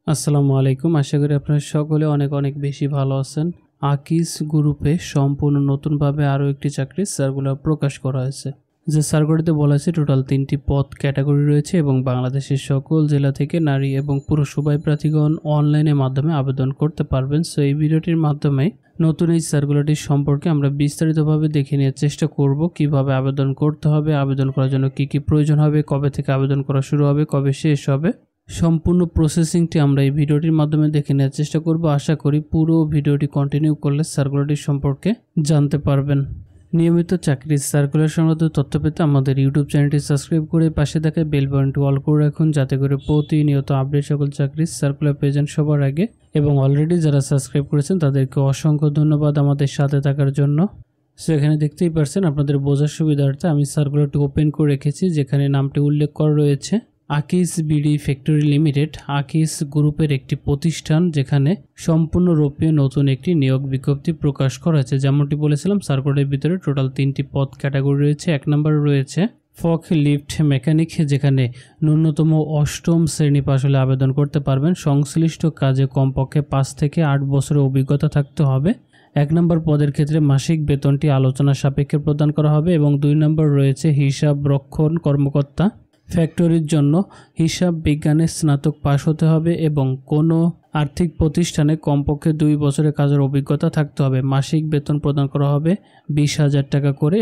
আসসালামু আলাইকুম। আশা করি আপনারা সকলে অনেক অনেক বেশি ভালো আছেন। আকিস গ্রুপে সম্পূর্ণ নতুনভাবে আরও একটি চাকরির সার্কুলার প্রকাশ করা হয়েছে। যে সার্কুলারটিতে বলা হয়েছে টোটাল 3টি পদ ক্যাটাগরি রয়েছে এবং বাংলাদেশের সকল জেলা থেকে নারী এবং পুরুষ উভয় প্রার্থীগণ অনলাইনের মাধ্যমে আবেদন করতে পারবেন। সো এই ভিডিওটির মাধ্যমে নতুন এই সার্কুলারটি সম্পর্কে আমরা বিস্তারিতভাবে দেখে নেওয়ার চেষ্টা করব। কিভাবে আবেদন করতে হবে, আবেদন করার জন্য কি কি প্রয়োজন হবে, কবে থেকে আবেদন করা শুরু হবে, কবে শেষ হবে, সম্পূর্ণ প্রসেসিংটি আমরা এই ভিডিওটির মাধ্যমে দেখে নেওয়ার চেষ্টা করব। আশা করি পুরো ভিডিওটি কন্টিনিউ করলে সার্কুলারটি সম্পর্কে জানতে পারবেন। নিয়মিত চাকরির সার্কুলার সংক্রান্ত তথ্য পেতে আমাদের ইউটিউব চ্যানেলটি সাবস্ক্রাইব করে পাশে থাকা বেল বাটনটি অল করে রাখুন, যাতে করে প্রতিনিয়ত আপডেট সকল চাকরির সার্কুলার পেয়ে যান সবার আগে। এবং অলরেডি যারা সাবস্ক্রাইব করেছেন তাদেরকে অসংখ্য ধন্যবাদ আমাদের সাথে থাকার জন্য। সো এখানে দেখতেই পারছেন, আপনাদের বোঝার সুবিধার্থে আমি সার্কুলারটি ওপেন করে রেখেছি, যেখানে নামটি উল্লেখ করা রয়েছে আকিস বিডি ফ্যাক্টরি লিমিটেড। আকিস গ্রুপের একটি প্রতিষ্ঠান, যেখানে সম্পূর্ণরূপে নতুন একটি নিয়োগ বিজ্ঞপ্তি প্রকাশ করা হয়েছে। যেমনটি বলেছিলাম, সার্কুলারের ভিতরে টোটাল 3টি পদ ক্যাটাগরি রয়েছে। 1 নম্বরে রয়েছে ফক লিফট মেকানিক, যেখানে ন্যূনতম 8ম শ্রেণী পাশ হলে আবেদন করতে পারবেন। সংশ্লিষ্ট কাজে কমপক্ষে 5 থেকে 8 বছরের অভিজ্ঞতা থাকতে হবে। 1 নম্বর পদের ক্ষেত্রে মাসিক বেতনটি আলোচনা সাপেক্ষে প্রদান করা হবে। এবং 2 নম্বর রয়েছে হিসাব রক্ষণ কর্মকর্তা। ফ্যাক্টরির জন্য হিসাব বিজ্ঞানে স্নাতক পাশ হতে হবে এবং কোনো আর্থিক প্রতিষ্ঠানে কমপক্ষে 2 বছরের কাজের অভিজ্ঞতা থাকতে হবে। মাসিক বেতন প্রদান করা হবে 20,000 টাকা করে।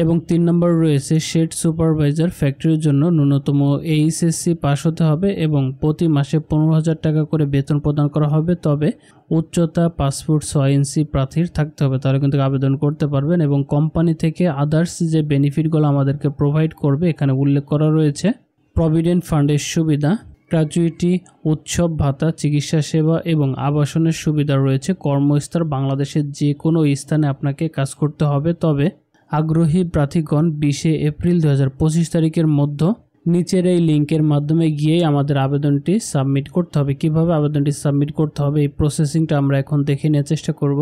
এবং 3 নম্বর রয়েছে শেড সুপারভাইজার। ফ্যাক্টরির জন্য ন্যূনতম এইচএসসি পাশ হতে হবে এবং প্রতি মাসে 15,000 টাকা করে বেতন প্রদান করা হবে। তবে উচ্চতা 5 ফুট 6 ইঞ্চি প্রার্থীর থাকতে হবে, তাহলে কিন্তু আবেদন করতে পারবেন। এবং কোম্পানি থেকে আদার্স যে বেনিফিটগুলো আমাদেরকে প্রোভাইড করবে এখানে উল্লেখ করা রয়েছে প্রভিডেন্ট ফান্ডের সুবিধা, গ্র্যাচুইটি, উৎসব ভাতা, চিকিৎসা সেবা এবং আবাসনের সুবিধা রয়েছে। কর্মস্থল বাংলাদেশের যে কোনো স্থানে আপনাকে কাজ করতে হবে। তবে আগ্রহী প্রার্থীগণ 20 এপ্রিল 2025 তারিখের মধ্যে নিচের এই লিঙ্কের মাধ্যমে গিয়ে আমাদের আবেদনটি সাবমিট করতে হবে। কিভাবে আবেদনটি সাবমিট করতে হবে এই প্রসেসিংটা আমরা এখন দেখে নেওয়ার চেষ্টা করব।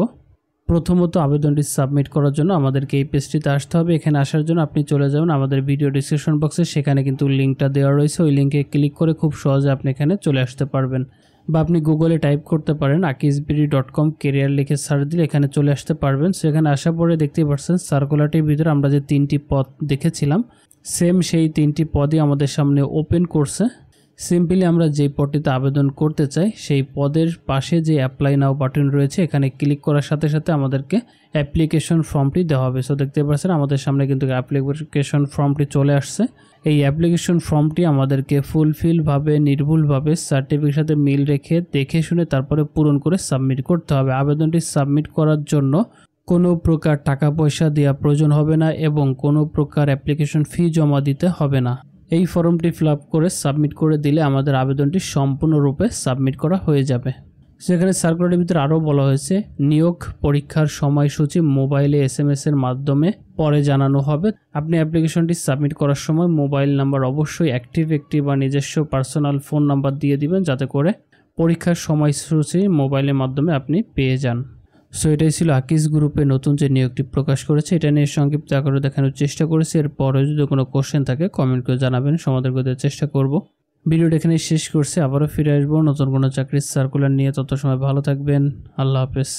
প্রথমত আবেদনটি সাবমিট করার জন্য আমাদেরকে এই পেজটিতে আসতে হবে। এখানে আসার জন্য আপনি চলে যাবেন আমাদের ভিডিও ডিসক্রিপশন বক্সে, সেখানে কিন্তু লিঙ্কটা দেওয়া রয়েছে। ওই লিঙ্কে ক্লিক করে খুব সহজে আপনি এখানে চলে আসতে পারবেন। বা আপনি গুগলে টাইপ করতে পারেন akisbidi.com কেরিয়ার লিখে সার্চ দিলে এখানে চলে আসতে পারবেন। সেখানে আসার পরে দেখতেই পাচ্ছেন সার্কুলারটির ভিতরে আমরা যে 3টি পদ দেখেছিলাম, সেম সেই 3টি পদই আমাদের সামনে ওপেন করছে। সিম্পলি আমরা যে পদটিতে আবেদন করতে চাই সেই পদের পাশে যে অ্যাপ্লাই নাও বাটন রয়েছে, এখানে ক্লিক করার সাথে সাথে আমাদেরকে অ্যাপ্লিকেশন ফর্মটি দেওয়া হবে। সো দেখতে পাচ্ছেন আমাদের সামনে কিন্তু অ্যাপ্লিকেশন ফর্মটি চলে আসছে। এই অ্যাপ্লিকেশন ফর্মটি আমাদেরকে ফুলফিলভাবে নির্ভুলভাবে সার্টিফিকেটের সাথে মিল রেখে দেখে শুনে তারপরে পূরণ করে সাবমিট করতে হবে। আবেদনটি সাবমিট করার জন্য কোনো প্রকার টাকা পয়সা দেওয়া প্রয়োজন হবে না এবং কোনো প্রকার অ্যাপ্লিকেশন ফি জমা দিতে হবে না। এই ফর্মটি ফিল আপ করে সাবমিট করে দিলে আমাদের আবেদনটি সম্পূর্ণরূপে সাবমিট করা হয়ে যাবে। সেখানে সার্কুলারের ভিতরে আরও বলা হয়েছে নিয়োগ পরীক্ষার সময়সূচি মোবাইলে SMS এর মাধ্যমে পরে জানানো হবে। আপনি অ্যাপ্লিকেশনটি সাবমিট করার সময় মোবাইল নাম্বার অবশ্যই অ্যাক্টিভ বা নিজস্ব পার্সোনাল ফোন নাম্বার দিয়ে দিবেন, যাতে করে পরীক্ষার সময়সূচি মোবাইলের মাধ্যমে আপনি পেয়ে যান। সো এটাই ছিল আকিস গ্রুপে নতুন যে নিয়োগটি প্রকাশ করেছে, এটা নিয়ে সংক্ষিপ্ত আকারে দেখানোর চেষ্টা করেছি। এরপরে যদি কোনো কোশ্চেন থাকে কমেন্ট করে জানাবেন, সমাধান করতে চেষ্টা করব। ভিডিওটা এখানে শেষ করছি, আবারও ফিরে আসবো নতুন কোনো চাকরির সার্কুলার নিয়ে। তত সময় ভালো থাকবেন, আল্লাহ হাফেজ।